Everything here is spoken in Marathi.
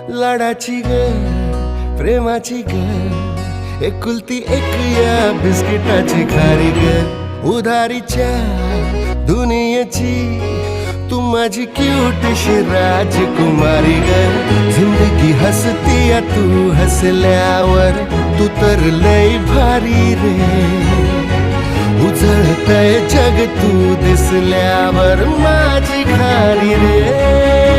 लाडाची ग प्रेमाची ग एकुलती एक या बिस्किटाची खारी ग उधारीच्या दुनियेची तू माझी क्यूटशी राजकुमारी ग जिंदगी हसती या तू हसल्यावर तू तर लय भारी रे उजळतय जग तू दिसल्यावर माझी खारी रे